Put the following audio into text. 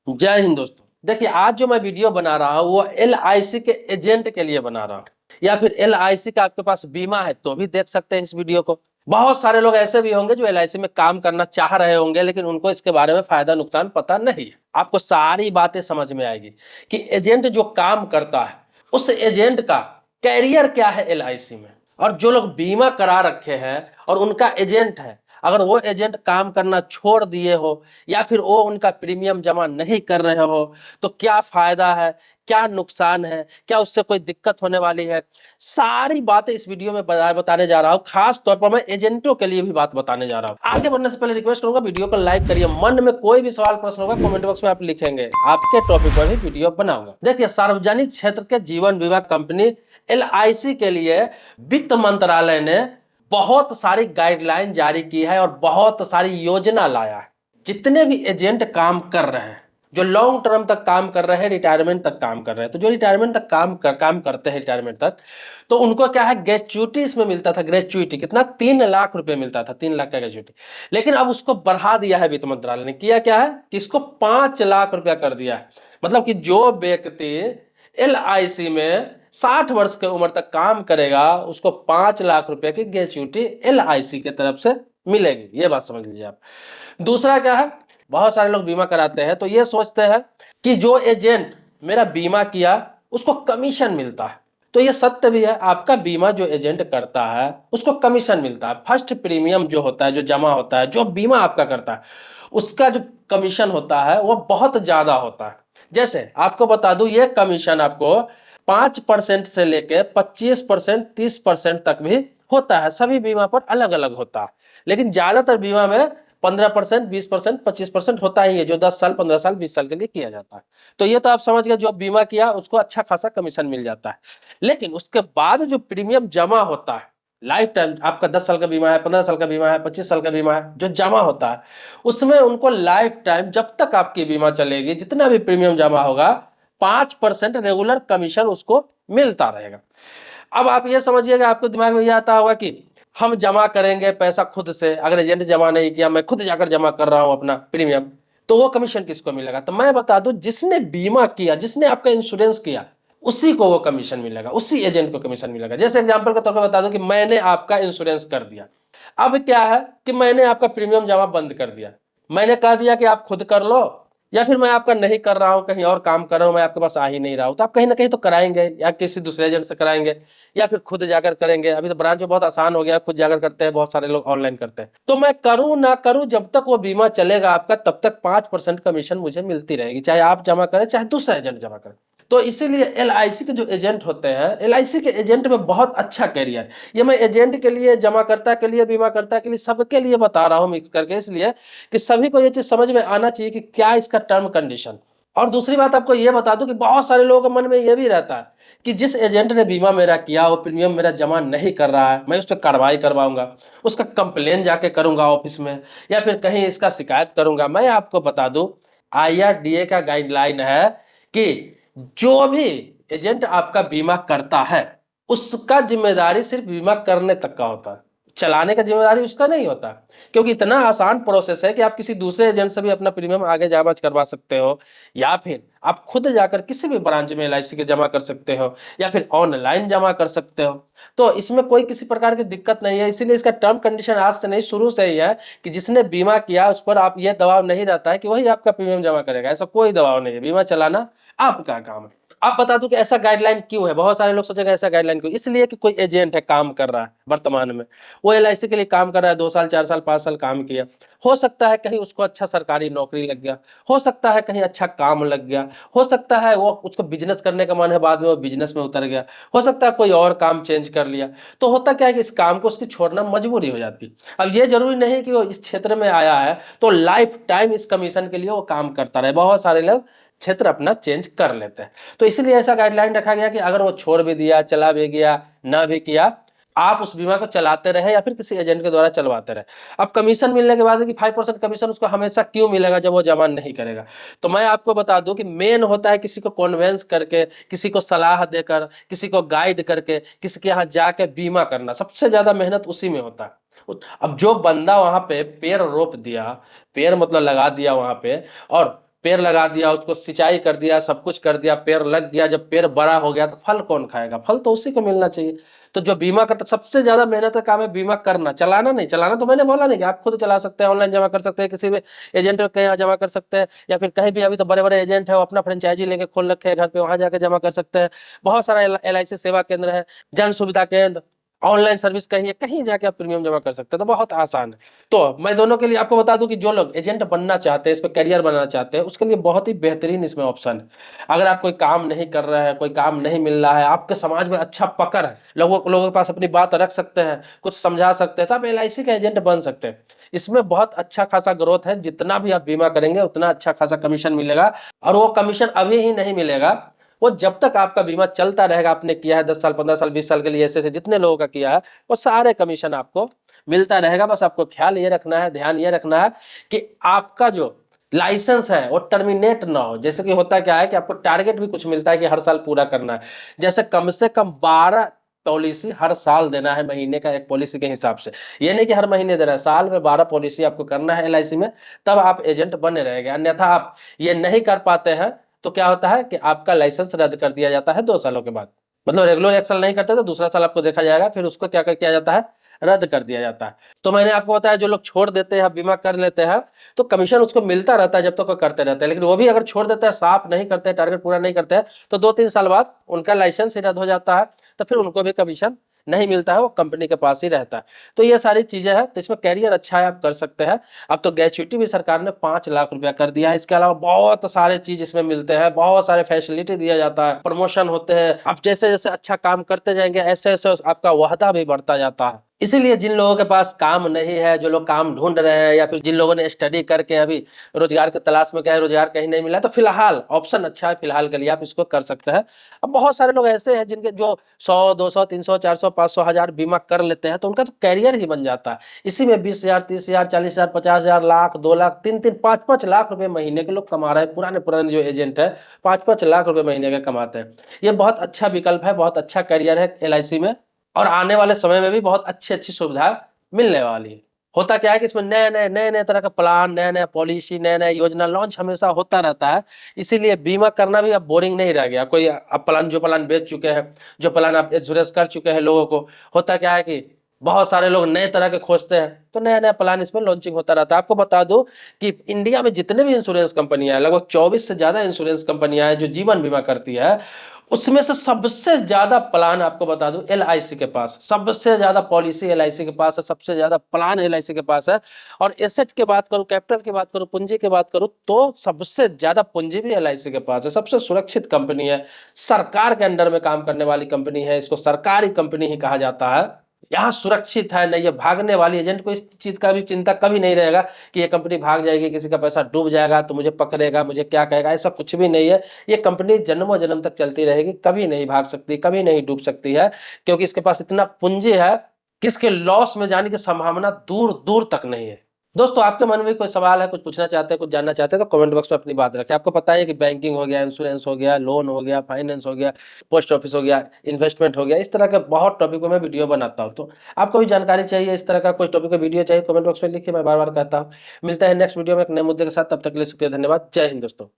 जय हिंद दोस्तों। देखिए, आज जो मैं वीडियो बना रहा हूँ वो LIC के एजेंट के लिए बना रहा हूँ, या फिर LIC का आपके पास बीमा है तो भी देख सकते हैं इस वीडियो को। बहुत सारे लोग ऐसे भी होंगे जो LIC में काम करना चाह रहे होंगे, लेकिन उनको इसके बारे में फायदा नुकसान पता नहीं है। आपको सारी बातें समझ में आएगी कि एजेंट जो काम करता है उस एजेंट का कैरियर क्या है LIC में, और जो लोग बीमा करा रखे हैं और उनका एजेंट है, अगर वो एजेंट काम करना छोड़ दिए हो या फिर वो उनका प्रीमियम जमा नहीं कर रहे हो तो क्या फायदा है, क्या नुकसान है, क्या उससे कोई दिक्कत होने वाली है, सारी बातें इस वीडियो में बताने जा रहा हूँ। खास तौर पर मैं एजेंटों के लिए भी बात बताने जा रहा हूँ। आगे बढ़ने से पहले रिक्वेस्ट करूंगा, वीडियो को लाइक करिए। मन में कोई भी सवाल प्रश्न होगा कमेंट बॉक्स में आप लिखेंगे, आपके टॉपिक पर भी वीडियो बनाऊंगा। देखिए, सार्वजनिक क्षेत्र के जीवन बीमा कंपनी LIC के लिए वित्त मंत्रालय ने बहुत सारी गाइडलाइन जारी की है और बहुत सारी योजना लाया है। जितने भी एजेंट काम कर रहे हैं, जो लॉन्ग टर्म तक काम कर रहे हैं, रिटायरमेंट तक काम कर रहे हैं, तो जो रिटायरमेंट तक काम करते हैं रिटायरमेंट तक, तो उनको क्या है, ग्रेच्युटी इसमें मिलता था। ग्रेच्युटी कितना, 3 लाख रुपए मिलता था, 3 लाख का ग्रेच्युटी। लेकिन अब उसको बढ़ा दिया है वित्त मंत्रालय ने। किया क्या है कि इसको 5 लाख रुपया कर दिया है। मतलब कि जो व्यक्ति LIC में 60 वर्ष की उम्र तक काम करेगा उसको 5 लाख रुपए की ग्रेच्युटी LIC की तरफ से मिलेगी। ये बात समझ लीजिए आप। दूसरा क्या है, बहुत सारे लोग बीमा कराते हैं तो ये सोचते हैं कि जो एजेंट मेरा बीमा किया उसको कमीशन मिलता है। तो ये सत्य भी है, आपका बीमा जो एजेंट करता है उसको कमीशन मिलता है। फर्स्ट प्रीमियम जो होता है, जो जमा होता है, जो बीमा आपका करता है, उसका जो कमीशन होता है वो बहुत ज्यादा होता है। जैसे आपको बता दूं, ये कमीशन आपको 5% से लेके 25%, 30% तक भी होता है। सभी बीमा पर अलग अलग होता है, लेकिन ज्यादातर बीमा में 15%, 20%, 25% होता ही है, जो 10 साल, 15 साल, 20 साल के लिए किया जाता है। तो ये तो आप समझ गए, जो बीमा किया उसको अच्छा खासा कमीशन मिल जाता है। लेकिन उसके बाद जो प्रीमियम जमा होता है, लाइफ टाइम आपका 10 साल का बीमा है, 15 साल का बीमा है, 25 साल का बीमा है, जो जमा होता है उसमें उनको लाइफ टाइम, जब तक आपकी बीमा चलेगी, जितना भी प्रीमियम जमा होगा, 5% रेगुलर कमीशन उसको मिलता रहेगा। अब आप ये समझिएगा, आपके दिमाग में ये आता होगा कि हम जमा करेंगे पैसा खुद से, अगर एजेंट जमा नहीं किया, मैं खुद जाकर जमा कर रहा हूं अपना प्रीमियम, तो वो कमीशन किसको मिलेगा? तो मैं बता दूं, जिसने बीमा किया, जिसने आपका इंश्योरेंस किया, उसी को वो कमीशन मिलेगा, उसी एजेंट को कमीशन मिलेगा। जैसे एग्जांपल के तौर पर बता दूं कि मैंने आपका इंश्योरेंस कर दिया। अब क्या है कि मैंने आपका प्रीमियम जमा बंद कर दिया, मैंने कह दिया कि आप खुद कर लो, या फिर मैं आपका नहीं कर रहा हूं, कहीं और काम कर रहा हूं, मैं आपके पास आ ही नहीं रहा हूं, तो आप कहीं ना कहीं तो कराएंगे, या किसी दूसरे एजेंट से कराएंगे, या फिर खुद जाकर करेंगे। अभी तो ब्रांच में बहुत आसान हो गया, खुद जाकर करते हैं, बहुत सारे लोग ऑनलाइन करते हैं। तो मैं करूं ना करूं, जब तक वो बीमा चलेगा आपका, तब तक 5% कमीशन मुझे मिलती रहेगी, चाहे आप जमा करें चाहे दूसरा एजेंट जमा करे। तो इसीलिए LIC के जो एजेंट होते हैं, LIC के एजेंट में बहुत अच्छा कैरियर। ये मैं एजेंट के लिए, जमा करता के लिए, बीमा करता के लिए, सबके लिए बता रहा हूं मिक्स करके, इसलिए कि सभी को ये चीज समझ में आना चाहिए कि क्या इसका टर्म कंडीशन। और दूसरी बात आपको ये बता दूं कि बहुत सारे लोगों के मन में ये भी रहता है कि जिस एजेंट ने बीमा मेरा किया, वो प्रीमियम मेरा जमा नहीं कर रहा है, मैं उस पर कार्रवाई करवाऊंगा, उसका कंप्लेन जाके करूंगा ऑफिस में, या फिर कहीं इसका शिकायत करूंगा। मैं आपको बता दूं, IRDA का गाइडलाइन है कि जो भी एजेंट आपका बीमा करता है उसका जिम्मेदारी सिर्फ बीमा करने तक का होता है, चलाने का जिम्मेदारी उसका नहीं होता। क्योंकि इतना आसान प्रोसेस है कि आप किसी दूसरे एजेंट से भी अपना प्रीमियम आगे जमा करवा सकते हो, या फिर आप खुद जाकर किसी भी ब्रांच में LIC के जमा कर सकते हो, या फिर ऑनलाइन जमा कर सकते हो। तो इसमें कोई किसी प्रकार की दिक्कत नहीं है। इसीलिए इसका टर्म कंडीशन आज से नहीं, शुरू से ही है कि जिसने बीमा किया उस पर आप ये दबाव नहीं रहता है कि वही आपका प्रीमियम जमा करेगा। ऐसा कोई दबाव नहीं है, बीमा चलाना आपका काम है। आप बता दूं कि ऐसा गाइडलाइन क्यों है। बहुत सारे लोग सोचेंगे ऐसा गाइडलाइन क्यों, इसलिए कि कोई एजेंट है, काम कर रहा है वर्तमान में, वो LIC के लिए काम कर रहा है, 2 साल, 4 साल, 5 साल काम किया, हो सकता है कहीं उसको अच्छा सरकारी नौकरी लग गया, हो सकता है कहीं अच्छा काम लग गया, हो सकता है वो उसको बिजनेस करने का मन है, बाद में वो बिजनेस में उतर गया, हो सकता है कोई और काम चेंज कर लिया। तो होता क्या है कि इस काम को उसकी छोड़ना मजबूरी हो जाती। अब ये जरूरी नहीं कि वो इस क्षेत्र में आया है तो लाइफ टाइम इस कमीशन के लिए वो काम करता रहे। बहुत सारे लोग क्षेत्र अपना चेंज कर लेते हैं। तो इसलिए ऐसा गाइडलाइन रखा गया कि अगर वो छोड़ भी दिया, चला भी गया, ना भी किया, आप उस बीमा को चलाते रहे या फिर किसी एजेंट के द्वारा चलवाते रहे। अब कमीशन मिलने के बाद कि 5% कमीशन उसको हमेशा क्यों मिलेगा जब वो जमा नहीं करेगा? तो मैं आपको बता दूं कि मेन होता है किसी को कन्वेंस करके, किसी को सलाह देकर, किसी को गाइड करके, किसी के यहाँ जाके बीमा करना, सबसे ज्यादा मेहनत उसी में होता है। अब जो बंदा वहां पे पेड़ रोप दिया, पेड़ मतलब लगा दिया वहां पे, और पेड़ लगा दिया, उसको सिंचाई कर दिया, सब कुछ कर दिया, पेड़ लग गया, जब पेड़ बड़ा हो गया तो फल कौन खाएगा? फल तो उसी को मिलना चाहिए। तो जो बीमा करता, सबसे ज्यादा मेहनत का काम है बीमा करना, चलाना नहीं। चलाना तो मैंने बोला नहीं कि आप खुद चला सकते हैं, ऑनलाइन जमा कर सकते हैं, किसी भी एजेंट के यहाँ जमा कर सकते हैं, या फिर कहीं भी अभी तो बड़े बड़े एजेंट है वो अपना फ्रेंचाइजी लेके खोल रखे हैं घर पे, वहां जाके जमा कर सकते हैं। बहुत सारा LIC सेवा केंद्र है, जन सुविधा केंद्र, ऑनलाइन सर्विस कहीं है, कहीं जाके आप प्रीमियम जमा कर सकते हैं। तो बहुत आसान है। तो मैं दोनों के लिए आपको बता दूं कि जो लोग एजेंट बनना चाहते हैं, इस पर करियर बनाना चाहते हैं, उसके लिए बहुत ही बेहतरीन इसमें ऑप्शन है। अगर आप कोई काम नहीं कर रहे हैं, कोई काम नहीं मिल रहा है, आपके समाज में अच्छा पकड़ है, लोगों के पास अपनी बात रख सकते हैं, कुछ समझा सकते हैं, तो आप LIC का एजेंट बन सकते हैं। इसमें बहुत अच्छा खासा ग्रोथ है, जितना भी आप बीमा करेंगे उतना अच्छा खासा कमीशन मिलेगा। और वो कमीशन अभी ही नहीं मिलेगा, वो जब तक आपका बीमा चलता रहेगा, आपने किया है 10 साल 15 साल 20 साल के लिए, ऐसे जितने लोगों का किया है, वो सारे कमीशन आपको मिलता रहेगा। बस आपको ख्याल ये रखना है, ध्यान ये रखना है कि आपका जो लाइसेंस है वो टर्मिनेट ना हो। जैसे कि होता क्या है कि आपको टारगेट भी कुछ मिलता है कि हर साल पूरा करना है, जैसे कम से कम 12 पॉलिसी हर साल देना है, महीने का एक पॉलिसी के हिसाब से। ये नहीं कि हर महीने देना है, साल में 12 पॉलिसी आपको करना है LIC में, तब आप एजेंट बने रहेंगे। अन्यथा आप ये नहीं कर पाते हैं तो क्या होता है कि आपका लाइसेंस रद्द कर दिया जाता है 2 सालों के बाद। मतलब रेगुलर एक साल नहीं करते तो दूसरा साल आपको देखा जाएगा, फिर उसको क्या किया जाता है, रद्द कर दिया जाता है। तो मैंने आपको बताया जो लोग छोड़ देते हैं, बीमा कर लेते हैं, तो कमीशन उसको मिलता रहता है जब तक वो करते रहते हैं। लेकिन वो भी अगर छोड़ देता है, साफ नहीं करते, टारगेट पूरा नहीं करते हैं, तो 2-3 साल बाद उनका लाइसेंस ही रद्द हो जाता है, तो फिर उनको भी कमीशन नहीं मिलता है, वो कंपनी के पास ही रहता है। तो ये सारी चीजें हैं, तो इसमें कैरियर अच्छा है, आप कर सकते हैं। अब तो ग्रेच्युटी भी सरकार ने 5 लाख रुपया कर दिया है। इसके अलावा बहुत सारे चीज इसमें मिलते हैं, बहुत सारे फैसिलिटी दिया जाता है, प्रमोशन होते हैं। आप जैसे जैसे अच्छा काम करते जाएंगे, ऐसे ऐसे आपका वहदा भी बढ़ता जाता है। इसीलिए जिन लोगों के पास काम नहीं है, जो लोग काम ढूंढ रहे हैं, या फिर जिन लोगों ने स्टडी करके अभी रोजगार की तलाश में गए, रोजगार कहीं नहीं मिला, तो फिलहाल ऑप्शन अच्छा है, फिलहाल के लिए आप इसको कर सकते हैं। अब बहुत सारे लोग ऐसे हैं जिनके जो 100 200 300 400 500 हजार बीमा कर लेते हैं, तो उनका तो कैरियर ही बन जाता है। इसी में 20,000 30,000 40,000 50,000 लाख 2 लाख 3-3 5-5 लाख रुपए महीने के लोग कमा रहे हैं। पुराने पुराने जो एजेंट है 5-5 लाख रुपए महीने के कमाते हैं। ये बहुत अच्छा विकल्प है, बहुत अच्छा कैरियर है LIC में, और आने वाले समय में भी बहुत अच्छी अच्छी सुविधा मिलने वाली है। होता क्या है कि इसमें नए नए तरह का प्लान, नया नया पॉलिसी, नया नया योजना लॉन्च हमेशा होता रहता है। इसीलिए बीमा करना भी अब बोरिंग नहीं रह गया। कोई अब प्लान, जो प्लान बेच चुके हैं, जो प्लान आप इंश्योरेंस कर चुके हैं लोगों को, होता क्या है कि बहुत सारे लोग नए तरह के खोजते हैं, तो नया नया प्लान इसमें लॉन्चिंग होता रहता है। आपको बता दूं कि इंडिया में जितने भी इंश्योरेंस कंपनियां हैं, लगभग 24 से ज्यादा इंश्योरेंस कंपनियां हैं जो जीवन बीमा करती है, उसमें से सबसे ज्यादा प्लान आपको बता दूं LIC के पास, सबसे ज्यादा पॉलिसी LIC के पास है, सबसे ज्यादा प्लान LIC के पास है। और एसेट की बात करूं, कैपिटल की बात करूं, पूंजी की बात करूं, तो सबसे ज्यादा पूंजी भी LIC के पास है। सबसे सुरक्षित कंपनी है, सरकार के अंडर में काम करने वाली कंपनी है, इसको सरकारी कंपनी ही कहा जाता है। यहाँ सुरक्षित है, नहीं ये भागने वाली। एजेंट को इस चीज का भी चिंता कभी नहीं रहेगा कि ये कंपनी भाग जाएगी, किसी का पैसा डूब जाएगा तो मुझे पकड़ेगा, मुझे क्या कहेगा, ऐसा कुछ भी नहीं है। ये कंपनी जन्मों जन्म तक चलती रहेगी, कभी नहीं भाग सकती, कभी नहीं डूब सकती है, क्योंकि इसके पास इतना पूंजी है कि इसके लॉस में जाने की संभावना दूर दूर तक नहीं है। दोस्तों, आपके मन में कोई सवाल है, कुछ पूछना चाहते हैं, कुछ जानना चाहते हैं, तो कमेंट बॉक्स में अपनी बात रखें। आपको पता है कि बैंकिंग हो गया, इंश्योरेंस हो गया, लोन हो गया, फाइनेंस हो गया, पोस्ट ऑफिस हो गया, इन्वेस्टमेंट हो गया, इस तरह के बहुत टॉपिक पर मैं वीडियो बनाता हूँ। तो आपको भी जानकारी चाहिए, इस तरह का कोई टॉपिक का वीडियो चाहिए, कमेंट बॉक्स में लिखिए, मैं बार बार कहता हूँ। मिलता है नेक्स्ट वीडियो में एक नए मुद्दे के साथ, तब तक के लिए शुक्रिया, धन्यवाद, जय हिंद दोस्तों।